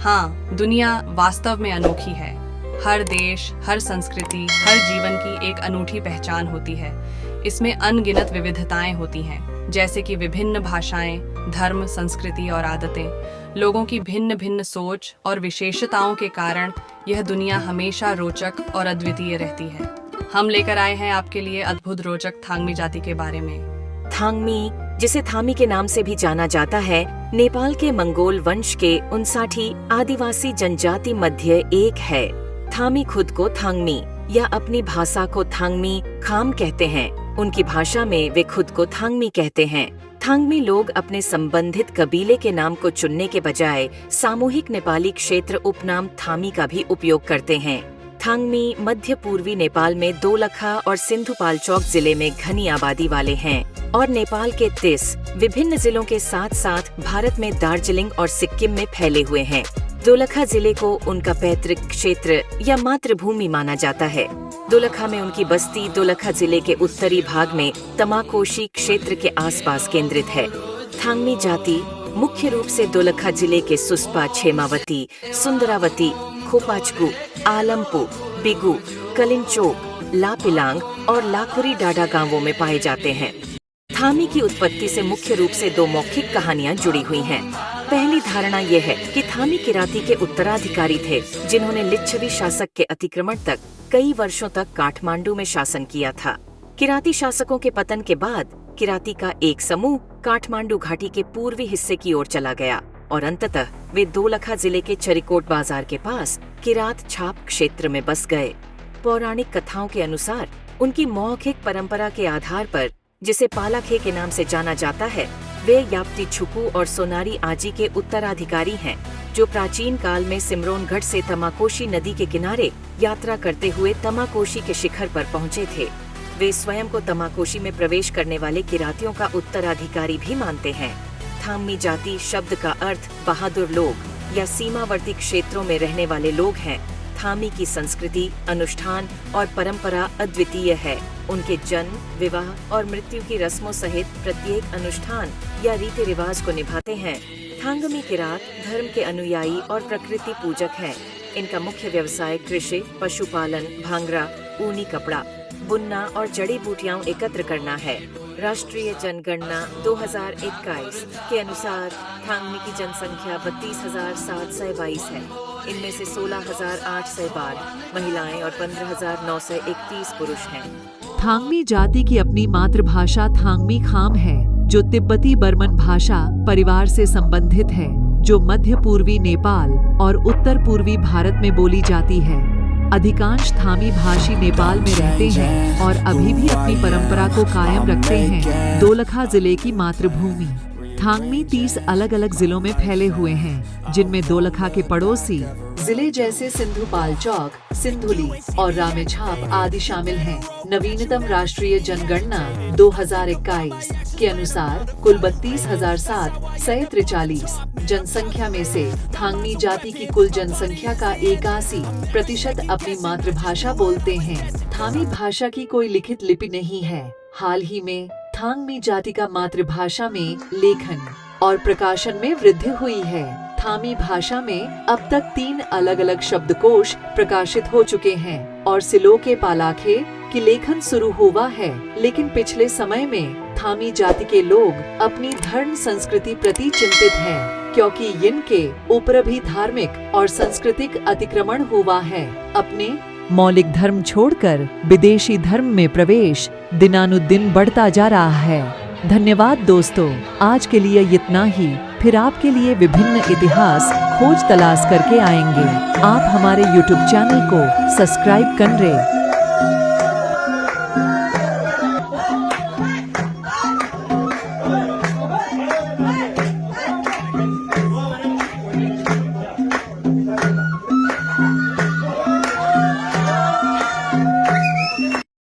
हाँ, दुनिया वास्तव में अनोखी है। हर देश, हर संस्कृति, हर जीवन की एक अनूठी पहचान होती है। इसमें अनगिनत विविधताएं होती हैं, जैसे कि विभिन्न भाषाएं, धर्म, संस्कृति और आदतें। लोगों की भिन्न भिन्न सोच और विशेषताओं के कारण यह दुनिया हमेशा रोचक और अद्वितीय रहती है। हम लेकर आए हैं आपके लिए अद्भुत रोचक थांगमी जाति के बारे में। थांगमी, जिसे थामी के नाम से भी जाना जाता है, नेपाल के मंगोल वंश के 59 आदिवासी जनजाति मध्य एक है। थामी खुद को थांगमी या अपनी भाषा को थांगमी खाम कहते हैं। उनकी भाषा में वे खुद को थांगमी कहते हैं। थांगमी लोग अपने संबंधित कबीले के नाम को चुनने के बजाय सामूहिक नेपाली क्षेत्र उपनाम थामी का भी उपयोग करते हैं। थांगमी मध्य पूर्वी नेपाल में दोलखा और सिन्धुपाल्चोक जिले में घनी आबादी वाले हैं और नेपाल के 30 विभिन्न जिलों के साथ साथ भारत में दार्जिलिंग और सिक्किम में फैले हुए हैं। दोलखा जिले को उनका पैतृक क्षेत्र या मातृभूमि माना जाता है। दोलखा में उनकी बस्ती दोलखा जिले के उत्तरी भाग में तमाकोशी क्षेत्र के आसपास केंद्रित है। थांगमी जाति मुख्य रूप से दोलखा जिले के सुस्पा, क्षेमावती, सुंदरावती, खोपाचकू, आलमपु, बिगु, कलिंचोक, लापिलांग और लाखुरी डाडा गांवों में पाए जाते हैं। थामी की उत्पत्ति से मुख्य रूप से दो मौखिक कहानियां जुड़ी हुई हैं। पहली धारणा यह है कि थामी किराती के उत्तराधिकारी थे, जिन्होंने लिच्छवी शासक के अतिक्रमण तक कई वर्षों तक काठमांडू में शासन किया था। किराती शासकों के पतन के बाद किराती का एक समूह काठमांडू घाटी के पूर्वी हिस्से की ओर चला गया और अंततः वे दोलखा जिले के चरिकोट बाजार के पास किरात छाप क्षेत्र में बस गए। पौराणिक कथाओं के अनुसार उनकी मौखिक परंपरा के आधार पर, जिसे पालाखे के नाम से जाना जाता है, वे याप्ती छुकू और सोनारी आजी के उत्तराधिकारी हैं, जो प्राचीन काल में सिमरोनगढ़ से तमाकोशी नदी के किनारे यात्रा करते हुए तमाकोशी के शिखर पर पहुंचे थे। वे स्वयं को तमाकोशी में प्रवेश करने वाले किरातियों का उत्तराधिकारी भी मानते हैं। थामी जाति शब्द का अर्थ बहादुर लोग या सीमावर्ती क्षेत्रों में रहने वाले लोग हैं। थामी की संस्कृति, अनुष्ठान और परंपरा अद्वितीय है। उनके जन्म, विवाह और मृत्यु की रस्मों सहित प्रत्येक अनुष्ठान या रीति रिवाज को निभाते हैं। थांगमी किरात धर्म के अनुयायी और प्रकृति पूजक हैं। इनका मुख्य व्यवसाय कृषि, पशुपालन, भांगरा, ऊनी कपड़ा, बुनना और जड़ी बूटियां एकत्र करना है। राष्ट्रीय जनगणना 2021 के अनुसार थांगमी की जनसंख्या 32,722 है। इनमें से 16,812 महिलाएं और 15,931 पुरुष हैं। थांगमी जाति की अपनी मातृभाषा थांगमी खाम है, जो तिब्बती बर्मन भाषा परिवार से संबंधित है, जो मध्य पूर्वी नेपाल और उत्तर पूर्वी भारत में बोली जाती है। अधिकांश थामी भाषी नेपाल में रहते हैं और अभी भी अपनी परंपरा को कायम रखते हैं। दोलखा जिले की मातृभूमि थांगमी 30 अलग अलग जिलों में फैले हुए हैं, जिनमें दोलखा के पड़ोसी जिले जैसे सिन्धुपाल्चोक, सिन्धुली और रामेछाप आदि शामिल हैं। नवीनतम राष्ट्रीय जनगणना 2021 के अनुसार कुल 32,743 जनसंख्या में से थांगमी जाति की कुल जनसंख्या का 81% अपनी मातृभाषा बोलते हैं। थामी भाषा की कोई लिखित लिपि नहीं है। हाल ही में थांगमी जाति का मातृभाषा में लेखन और प्रकाशन में वृद्धि हुई है। थामी भाषा में अब तक 3 अलग अलग शब्दकोश प्रकाशित हो चुके हैं और सिलो के पालाखे की लेखन शुरू हुआ है। लेकिन पिछले समय में थामी जाति के लोग अपनी धर्म संस्कृति प्रति चिंतित हैं, क्योंकि इनके ऊपर भी धार्मिक और सांस्कृतिक अतिक्रमण हुआ है। अपने मौलिक धर्म छोड़कर विदेशी धर्म में प्रवेश दिनानुदिन बढ़ता जा रहा है। धन्यवाद दोस्तों, आज के लिए इतना ही। फिर आपके लिए विभिन्न इतिहास खोज तलाश करके आएंगे। आप हमारे YouTube चैनल को सब्सक्राइब कर रहे।